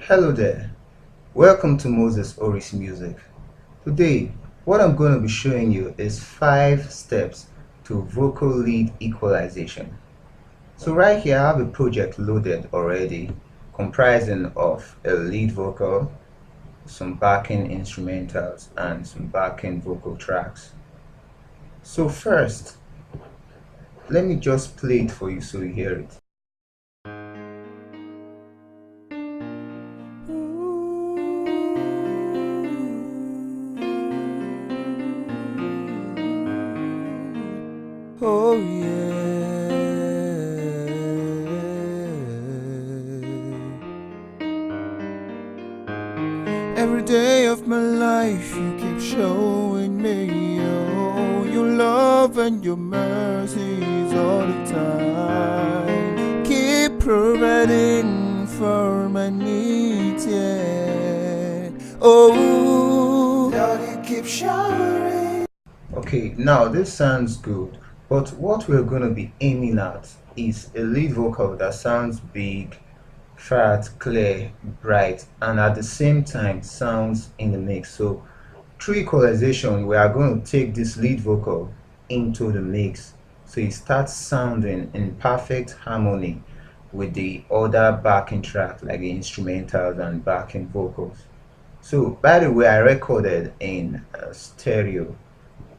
Hello there, welcome to Moses Oris Music. Today, what I'm going to be showing you is 5 steps to vocal lead equalization. So right here I have a project loaded already comprising of a lead vocal, some backing instrumentals and some backing vocal tracks. So first, let me just play it for you so you hear it. Oh yeah. Every day of my life you keep showing me your love and your mercies all the time. Keep providing for my needs, yeah. Oh Lord, you keep showering. Okay, now this sounds good, but what we're going to be aiming at is a lead vocal that sounds big, fat, clear, bright, and at the same time sounds in the mix. So through equalization, we are going to take this lead vocal into the mix so it starts sounding in perfect harmony with the other backing track like the instrumentals and backing vocals. So by the way, I recorded in stereo,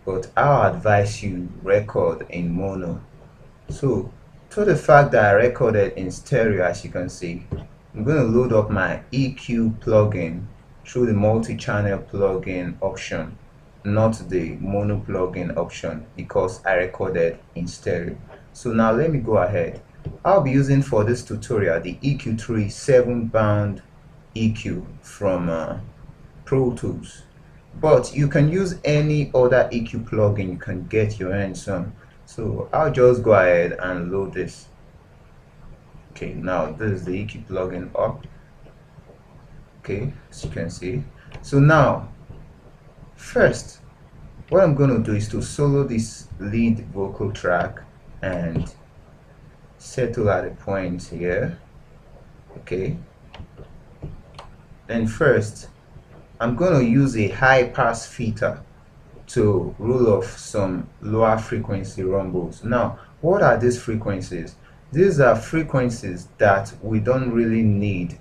but I'll advise you record in mono. So to the fact that I recorded in stereo, as you can see, I'm going to load up my EQ plugin through the multi-channel plugin option, not the mono plugin option, because I recorded in stereo. So now let me go ahead. I'll be using for this tutorial the EQ3 7-band EQ from Pro Tools, but you can use any other EQ plugin you can get your hands on. So I'll just go ahead and load this. Okay, now this is the EQ plugin up. Okay, as you can see. So now first what I'm going to do is to solo this lead vocal track and settle at a point here. Okay, then first I'm going to use a high pass filter to rule off some lower frequency rumbles. Now, what are these frequencies? These are frequencies that we don't really need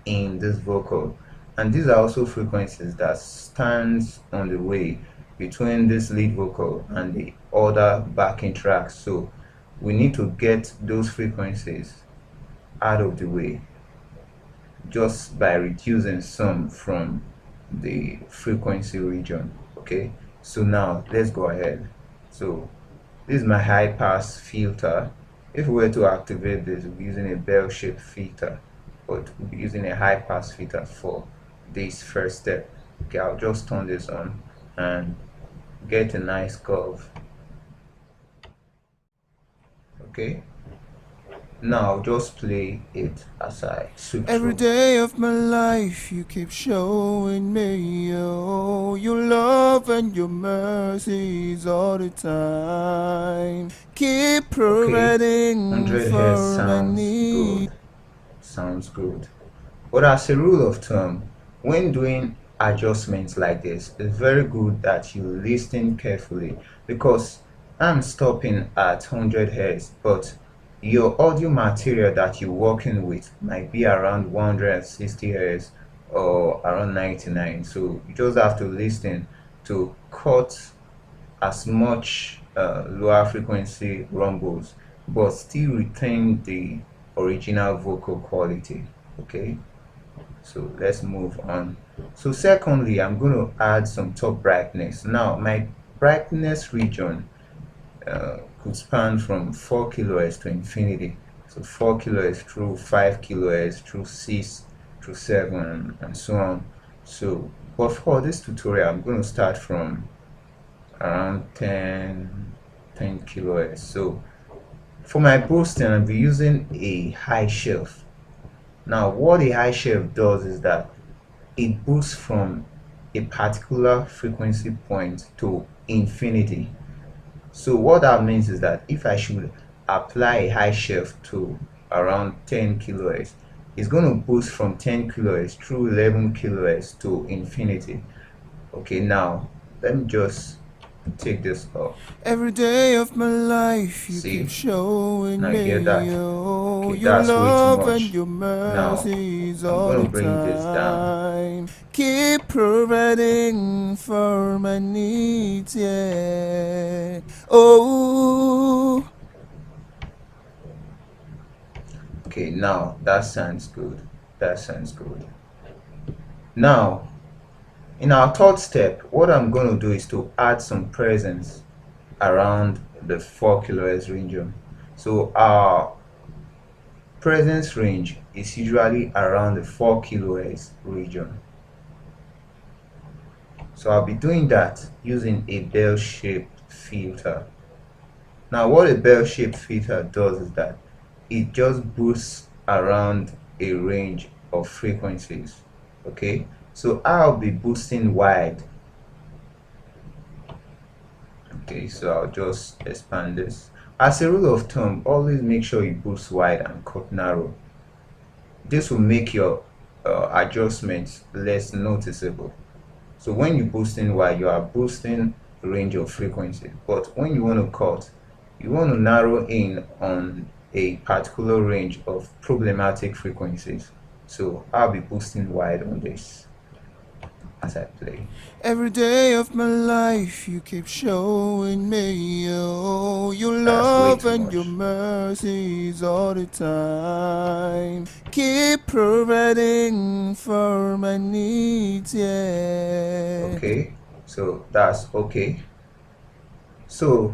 in this vocal, and these are also frequencies that stands on the way between this lead vocal and the other backing tracks. So we need to get those frequencies out of the way just by reducing some from the frequency region. Okay, so now let's go ahead. So this is my high pass filter. If we were to activate this, we'll be using a bell-shaped filter, but we'll be using a high pass filter for this first step. Okay, I'll just turn this on and get a nice curve. Okay, now just play it as I sweep Every through. day of my life you keep showing me your love and your mercies all the time. Keep Okay, providing 100 hertz for my sounds needs. good. Sounds good. But as a rule of thumb, when doing adjustments like this, it's very good that you listen carefully, because I'm stopping at 100 Hz, but your audio material that you're working with might be around 160 Hz or around 99. So you just have to listen to cut as much lower frequency rumbles, but still retain the original vocal quality. Okay, so let's move on. So secondly, I'm going to add some top brightness. Now my brightness region could span from 4 kilohertz to infinity. So 4 kilohertz through 5 kilohertz through 6 through 7 and so on. So but for this tutorial I'm going to start from around 10 kilohertz. So for my boosting I'll be using a high shelf. Now what a high shelf does is that it boosts from a particular frequency point to infinity. So what that means is that if I should apply a high shelf to around 10 kilohertz, It's going to boost from 10 kilohertz through 11 kilohertz to infinity. Okay, now let me just take this off. Every day of my life you keep See, showing now you hear me, that? oh, Okay, your that's way too love and much. your Now mercies I'm all gonna the bring this down. time. Keep providing for my needs, yeah. Oh, Okay, now that sounds good. That sounds good. Now, in our third step, what I'm going to do is to add some presence around the 4 kilohertz region. So our presence range is usually around the 4 kilohertz region. So I'll be doing that using a bell-shaped filter. Now what a bell-shaped filter does is that it just boosts around a range of frequencies. Okay, so I'll be boosting wide. Okay, so I'll just expand this. As a rule of thumb, always make sure you boost wide and cut narrow. This will make your adjustments less noticeable. So when you're boosting wide, you are boosting the range of frequency. But when you want to cut, you want to narrow in on a particular range of problematic frequencies. So I'll be boosting wide on this as I play. every day of my life you keep showing me, oh, your That's way love too and your much. mercies all the time. Keep providing for my needs, yeah. Okay, so that's okay. So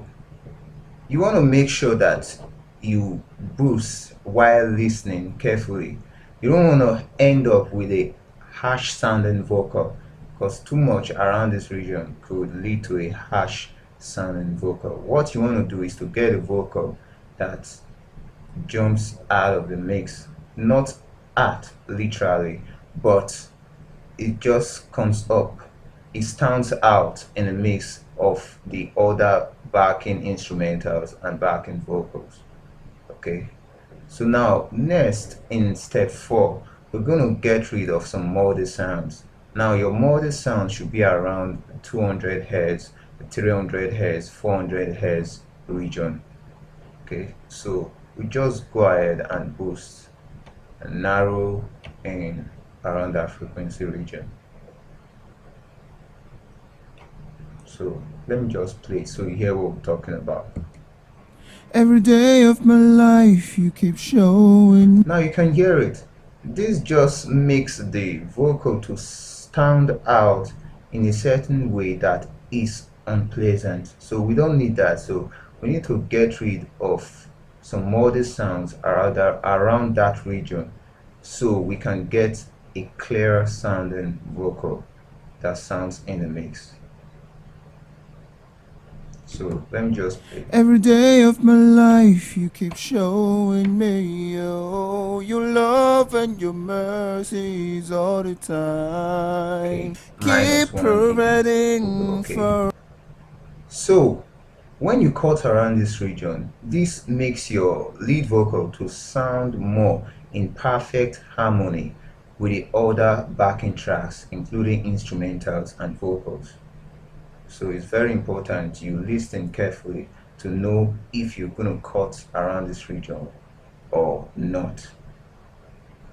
you want to make sure that you boost while listening carefully. You don't want to end up with a harsh sounding vocal, because too much around this region could lead to a harsh sounding vocal. What you want to do is to get a vocal that jumps out of the mix, not at literally, but it just comes up. It stands out in a mix of the other backing instrumentals and backing vocals. Okay, so now next in step 4, we're going to get rid of some multi sounds. Now your multi sound should be around 200 Hz, 300 Hz, 400 Hz region. Okay, so we just go ahead and boost and narrow in around that frequency region. So let me just play so you hear what we're talking about. Every day of my life you keep showing. Now you can hear it. This just makes the vocal to stand out in a certain way that is unpleasant. So we don't need that. So we need to get rid of some modest sounds around that region so we can get a clearer sounding vocal that sounds in the mix. So let me just play. Every day of my life you keep showing me, oh, your love and your mercies all the time. Okay, Keep -1 dB. providing Okay. for. So when you cut around this region, this makes your lead vocal to sound more in perfect harmony with the other backing tracks, including instrumentals and vocals. So it's very important you listen carefully to know if you're going to cut around this region or not.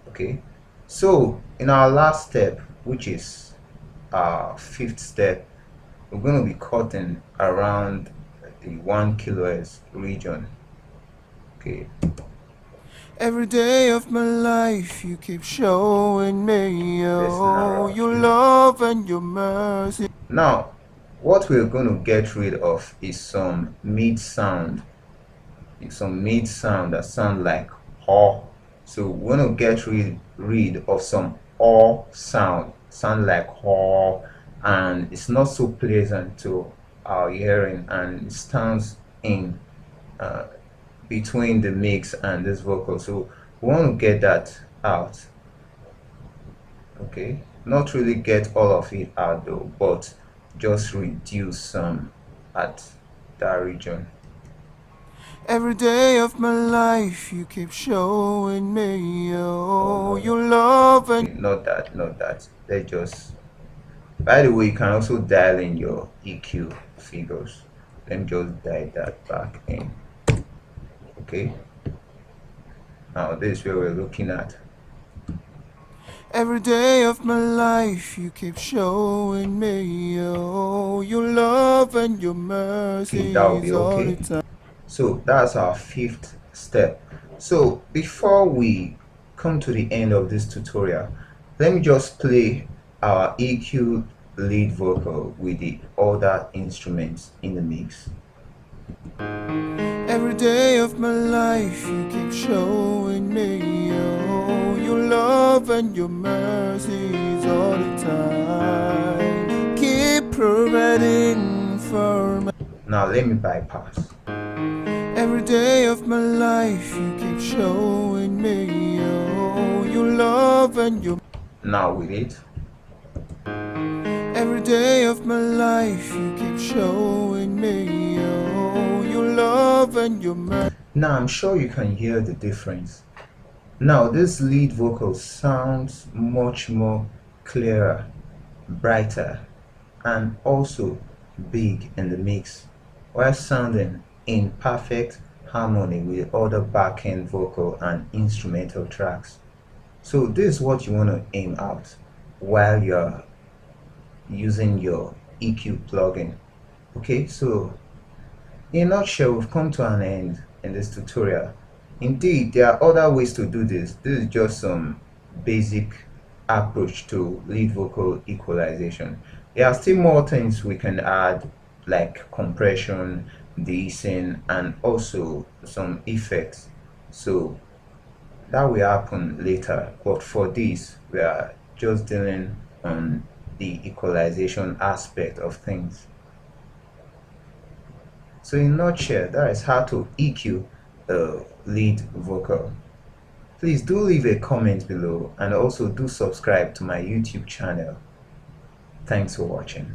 Okay, so in our last step, which is our 5th step, we're going to be cutting around the 1 kilohertz region. Okay, Every day of my life you keep showing me, listen oh, around your here. love and your mercy. Now what we're going to get rid of is some mid sound that sound like "ho." So we're going to get rid of some "o" sound like "ho," and it's not so pleasant to our hearing, and it stands in uh, between the mix and this vocal. So we want to get that out. Okay, not really get all of it out though, but just reduce some at that region. Every day of my life you keep showing me, No, oh, no, your love and not that, not that. Let's just. By the way, you can also dial in your EQ figures. Let me just dial that back in. Okay. Now this is where we're looking at. every day of my life you keep showing me, oh, your love and your Okay, that will be mercies all the okay. time. So that's our fifth step. So before we come to the end of this tutorial, let me just play our EQ lead vocal with the other instruments in the mix. Every day of my life you keep showing me, oh, your love and your mercies all the time. Keep providing for me. Now let me bypass. Every day of my life you keep showing me, oh, your love and your. Now with it. Every day of my life you keep showing me, oh, your love and your mercy. Now I'm sure you can hear the difference. Now this lead vocal sounds much more clearer, brighter, and also big in the mix, while sounding in perfect harmony with other back-end vocal and instrumental tracks. So this is what you want to aim at while you're using your EQ plugin. Okay, so in a nutshell, we've come to an end in this tutorial. Indeed, there are other ways to do this. This is just some basic approach to lead vocal equalization. There are still more things we can add, like compression, de-essing, and also some effects. So that will happen later. But for this, we are just dealing on the equalization aspect of things. So in a nutshell, that is how to EQ a lead vocal. Please do leave a comment below and also do subscribe to my YouTube channel. Thanks for watching.